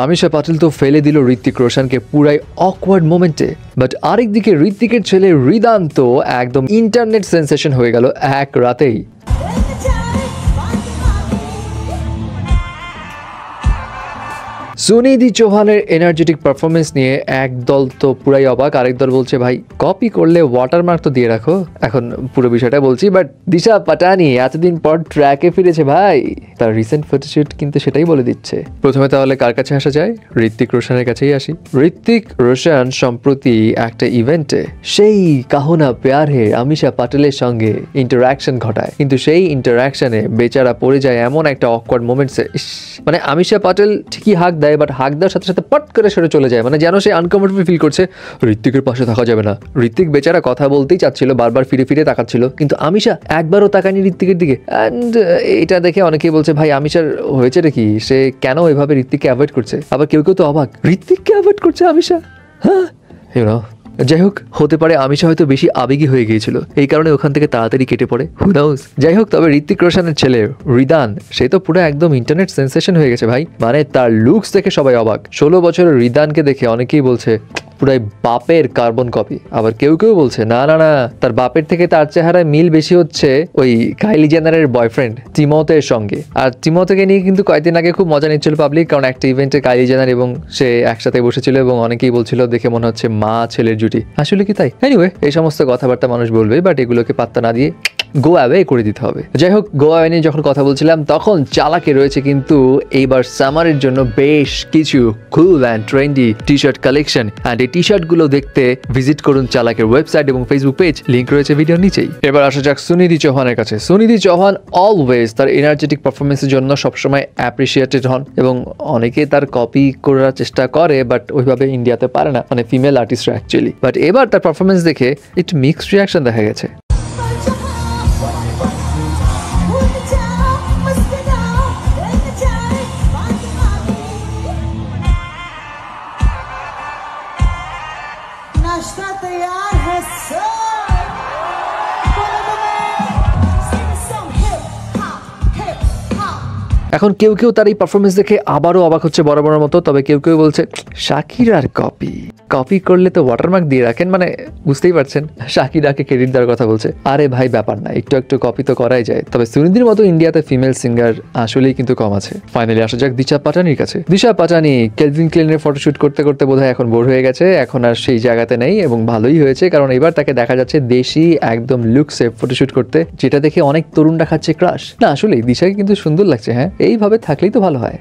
আমিষা পাটিল তো ফেলে দিল ঋত্বিক রোশনকে পুরাই অকওয়ার্ড মোমেন্টে, বাট আরেকদিকে ঋত্বিকের ছেলে রিদান তো একদম ইন্টারনেট সেন্সেশন হয়ে গেল এক রাতেই। সুনিধি চৌহানের এনার্জেটিক পারফরমেন্স নিয়ে একদল তো পুরাই অবাক, আরেক দল বলছে ভাই কপি করলে ওয়াটারমার্ক তো দিয়ে রাখো। এখন পুরো বিষয়টা বলছি, বাট দিশা পাটানি এতদিন পর ট্র্যাকে ফিরেছে ভাই, তার রিসেন্ট ফটোশুট কিন্তু সেটাই বলে দিচ্ছে। প্রথমে তাহলে কার কাছে আসা যায়? ঋত্বিক রোশনের কাছেই আসি। ঋত্বিক রোশন সম্প্রতি একটা ইভেন্টে সেই কাহনা প্যার হে আমিষা পাটেলের সঙ্গে ইন্টারাকশন ঘটায়, কিন্তু সেই ইন্টারাকশনে বেচারা পড়ে যায় এমন একটা অকওয়ার্ড মোমেন্টসে। মানে আমিষা পাটেল ঠিকই হাঁক দেয়, বাট হাঁক দেওয়ার সাথে সাথে পট করে সরে চলে যায়, মানে যেন সে আনকমফোর্টেবল ফিল করছে। ঋত্বিকের পাশে থাকা যাবে না। ঋত্বিক বেচারা কথা বলতেই চাচ্ছিল, বারবার ফিরে ফিরে তাকাচ্ছিল, কিন্তু আমিষা একবারও তাকায়নি ঋত্বিকের দিকে। অ্যান্ড এটা দেখে অনেকেই বলছে ভাই আমিষার হয়েছে কি, সে কেন এভাবে ঋত্বিককে অ্যাভয়েড করছে? আবার কেউ কেউ তো অবাক, ঋত্বিককে অ্যাভয়েড করছে আমিষা। হ্যাঁ, যাই হোক, হতে পারে আমিষা হয়তো বেশি আবেগী হয়ে গিয়েছিল, এই কারণে ওখান থেকে তাড়াতাড়ি কেটে পড়ে, হু নোজ। যাই হোক, তবে ঋত্বিক রোশনের ছেলে রিদান সে তো পুরো একদম ইন্টারনেট সেন্সেশন হয়ে গেছে ভাই। মানে তার লুকস দেখে সবাই অবাক। 16 বছরের রিদানকে দেখে অনেকেই বলছে পুরাই বাপের কার্বন কপি। আবার কেউ কেউ বলছে না না না, তার বাপের থেকে তার চেহারায় মিল বেশি হচ্ছে ওই কাইলি জেনারের বয়ফ্রেন্ড তিমোথের সঙ্গে। আর তিমোথেকে নিয়ে কিন্তু কয়েকদিন আগে খুব মজা নিচ্ছিল পাবলিক, কারণ একটা ইভেন্টে কাইলি জেনার এবং সে একসাথে বসেছিল এবং অনেকেই বলছিল দেখে মনে হচ্ছে মা ছেলের জুটি। আসলে কি তাই? এনিওয়ে, এই সমস্ত কথাবার্তা মানুষ বলবে, বাট এগুলোকে পাত্তা না দিয়ে গো অ্যাওয়ে করে দিতে হবে। যাই হোক, গো অ্যাওয়ে নিয়ে যখন কথা বলছিলাম তখন চালাকে রয়েছে কিন্তু এইবার সামারের জন্য বেশ কিছু cool and trendy T shirt collection, and এই টি শার্ট গুলো দেখতে ভিজিট করুন চালাকের ওয়েবসাইট এবং ফেসবুক পেজ, লিঙ্ক রয়েছে ভিডিওর নিচেই। এবার আসা যাক সুনিধি চৌহানের কাছে। সুনিধি চৌহান অলওয়েজ তার এনার্জেটিক পারফরমেন্সের জন্য সবসময় অ্যাপ্রিসিয়েটেড হন এবং অনেকে তার কপি করার চেষ্টা করে, বাট ওইভাবে ইন্ডিয়াতে পারে না, মানে ফিমেল আর্টিস্টরা অ্যাকচুয়ালি। বাট এবার তার পারফরমেন্স দেখে একটু মিক্সড রিয়াকশন দেখা গেছে। এখন কেউ কেউ তার এই পারফরমেন্স দেখে আবারও অবাক হচ্ছে বরাবরের মতো, তবে কেউ কেউ বলছে শাকিরার কপি করলে তো ওয়াটারমার্ক দিয়ে রাখেন, মানে বুঝতেই পারছেন শাকিরাকে ক্রেডিট দেওয়ার কথা বলছে। আরে ভাই ব্যাপার না, একটু একটু কপি তো করাই যায়, তবে সুনিধির মতো ইন্ডিয়াতে ফিমেল সিঙ্গার আসলেই কিন্তু কম আছে। ফাইনালি আসা যাক দিশা পাটানির কাছে। দিশা পাটানি কেলভিন ক্লেনের ফটোশুট করতে করতে বোধহয় এখন বোর হয়ে গেছে, এখন আর সেই জায়গাতে নেই, এবং ভালোই হয়েছে, কারণ এবার তাকে দেখা যাচ্ছে দেশি একদম লুকসে ফটোশুট করতে, যেটা দেখে অনেক তরুণরা খাচ্ছে ক্রাশ। না আসলে দিশাকে কিন্তু সুন্দর লাগছে। হ্যাঁ, এইভাবে থাকলেই তো ভালো হয়।